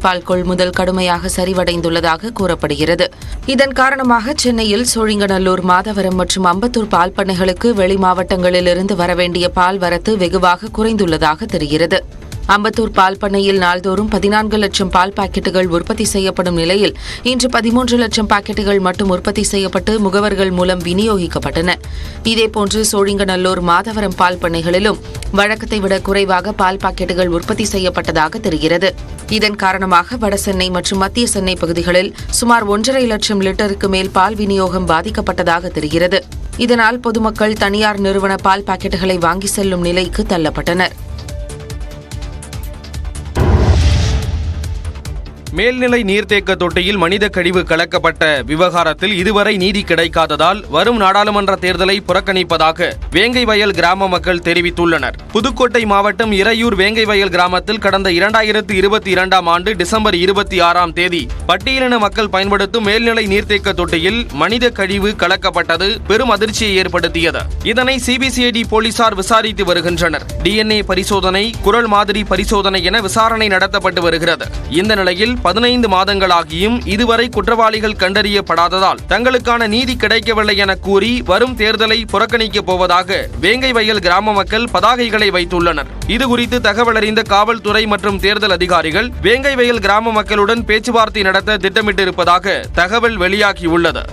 பால் கொள்முதல் கடுமையாக சரிவடைந்துள்ளதாக கூறப்படுகிறது. இதன் காரணமாக சென்னையில் சோழிங்கநல்லூர், மாதவரம் மற்றும் அம்பத்தூர் பால் பண்ணைகளுக்கு வெளி மாவட்டங்களிலிருந்து வரவேண்டிய பால் வரத்து வெகுவாக குறைந்துள்ளதாக தெரிகிறது. அம்பத்தூர் பால் பண்ணையில் நாள்தோறும் 14 லட்சம் பால் பாக்கெட்டுகள் உற்பத்தி செய்யப்படும் நிலையில் இன்று 13 லட்சம் பாக்கெட்டுகள் மட்டும் உற்பத்தி செய்யப்பட்டு முகவர்கள் மூலம் விநியோகிக்கப்பட்டன. இதேபோன்று சோழிங்கநல்லூர், மாதவரம் பால் பண்ணைகளிலும் வழக்கத்தை விட குறைவாக பால் பாக்கெட்டுகள் உற்பத்தி செய்யப்பட்டதாக தெரிகிறது. இதன் காரணமாக வடசென்னை மற்றும் மத்திய சென்னை பகுதிகளில் சுமார் 1.5 லட்சம் லிட்டருக்கு மேல் பால் விநியோகம் பாதிக்கப்பட்டதாக தெரிகிறது. இதனால் பொதுமக்கள் தனியார் நிறுவன பால் பாக்கெட்டுகளை வாங்கி செல்லும் நிலைக்கு தள்ளப்பட்டனர். மேல்நிலை நீர்த்தேக்க தொட்டியில் மனித கழிவு கலக்கப்பட்ட விவகாரத்தில் இதுவரை நீதி கிடைக்காததால் வரும் நாடாளுமன்ற தேர்தலை புறக்கணிப்பதாக வேங்கை வயல் கிராம மக்கள் தெரிவித்துள்ளனர். புதுக்கோட்டை மாவட்டம் இறையூர் வேங்கை வயல் கிராமத்தில் கடந்த 2022ஆம் ஆண்டு டிசம்பர் 26ஆம் தேதி பட்டியலின மக்கள் பயன்படுத்தும் மேல்நிலை நீர்த்தேக்க தொட்டியில் மனித கழிவு கலக்கப்பட்டது பெரும் அதிர்ச்சியை ஏற்படுத்தியது. இதனை சிபிசிஐடி போலீசார் விசாரித்து வருகின்றனர். DNA பரிசோதனை, குரல் மாதிரி பரிசோதனை என விசாரணை நடத்தப்பட்டு வருகிறது. இந்த நிலையில் 15 மாதங்களாகியும் இதுவரை குற்றவாளிகள் கண்டறியப்படாததால் தங்களுக்கான நீதி கிடைக்கவில்லை என கூறி வரும் தேர்தலை புறக்கணிக்கப் போவதாக வேங்கை வயல் கிராம மக்கள் பதாகைகளை வைத்துள்ளனர். இதுகுறித்து தகவல் அறிந்த காவல்துறை மற்றும் தேர்தல் அதிகாரிகள் வேங்கை வயல் கிராம மக்களுடன் பேச்சுவார்த்தை நடத்த திட்டமிட்டிருப்பதாக தகவல் வெளியாகியுள்ளது.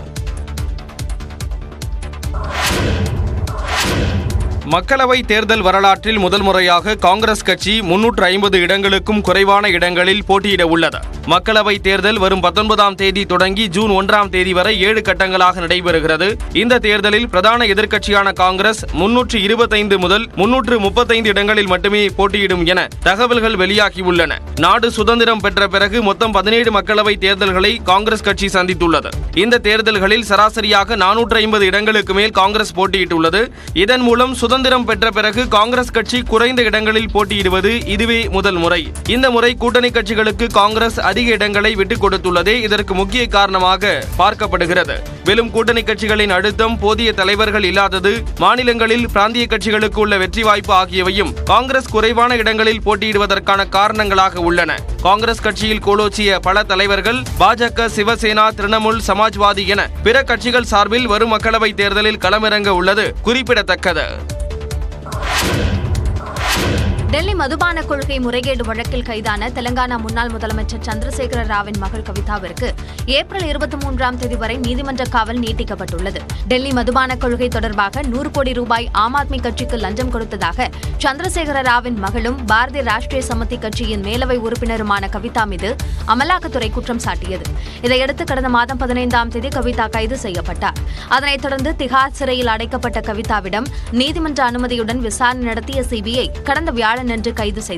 மக்களவை தேர்தல் வரலாற்றில் முதல் முறையாக காங்கிரஸ் கட்சி 350 இடங்களுக்கும் குறைவான இடங்களில் போட்டியிட உள்ளது. மக்களவை தேர்தல் வரும் 19ஆம் தேதி தொடங்கி ஜூன் 1ஆம் தேதி வரை 7 கட்டங்களாக நடைபெறுகிறது. இந்த தேர்தலில் பிரதான எதிர்க்கட்சியான காங்கிரஸ் 325 முதல் 335 இடங்களில் மட்டுமே போட்டியிடும் என தகவல்கள் வெளியாகியுள்ளன. நாடு சுதந்திரம் பெற்ற பிறகு மொத்தம் 17 மக்களவை தேர்தல்களை காங்கிரஸ் கட்சி சந்தித்துள்ளது. இந்த தேர்தல்களில் சராசரியாக 450 இடங்களுக்கு மேல் காங்கிரஸ் போட்டியிட்டுள்ளது. இதன் மூலம் சுதந்திரம் பெற்ற பிறகு காங்கிரஸ் கட்சி குறைந்த இடங்களில் போட்டியிடுவது இதுவே முதல் முறை. இந்த முறை கூட்டணி கட்சிகளுக்கு காங்கிரஸ் அதிக இடங்களை விட்டுக் கொடுத்துள்ளதே இதற்கு முக்கிய காரணமாக பார்க்கப்படுகிறது. மேலும் கூட்டணி கட்சிகளின் அழுத்தம், போதிய தலைவர்கள் இல்லாதது, மாநிலங்களில் பிராந்திய கட்சிகளுக்கு உள்ள வெற்றி வாய்ப்பு ஆகியவையும் காங்கிரஸ் குறைவான இடங்களில் போட்டியிடுவதற்கான காரணங்களாக உள்ளன. காங்கிரஸ் கட்சியில் கோலோச்சிய பல தலைவர்கள் பாஜக, சிவசேனா, திரிணாமுல், சமாஜ்வாதி என பிற கட்சிகள் சார்பில் வரும் மக்களவை தேர்தலில் களமிறங்க உள்ளது குறிப்பிடத்தக்கது. டெல்லி மதுபான கொள்கை முறைகேடு வழக்கில் கைதான தெலங்கானா முன்னாள் முதலமைச்சர் சந்திரசேகர ராவின் மகள் கவிதாவிற்கு ஏப்ரல் 23ஆம் தேதி வரை நீதிமன்ற காவல் நீட்டிக்கப்பட்டுள்ளது. டெல்லி மதுபான கொள்கை தொடர்பாக 100 கோடி ரூபாய் ஆம் ஆத்மி கட்சிக்கு லஞ்சம் கொடுத்ததாக சந்திரசேகர ராவின் மகளும் பாரதிய ராஷ்டிரிய சமிதி கட்சியின் மேலவை உறுப்பினருமான கவிதா மீது அமலாக்கத்துறை குற்றம் சாட்டியது. இதையடுத்து கடந்த மாதம் 15ஆம் தேதி கவிதா கைது செய்யப்பட்டார். அதனைத் தொடர்ந்து திஹார் சிறையில் அடைக்கப்பட்ட கவிதாவிடம் நீதிமன்ற அனுமதியுடன் விசாரணை நடத்திய சிபிஐ கடந்த வியாழனன்று கைது செய்தது.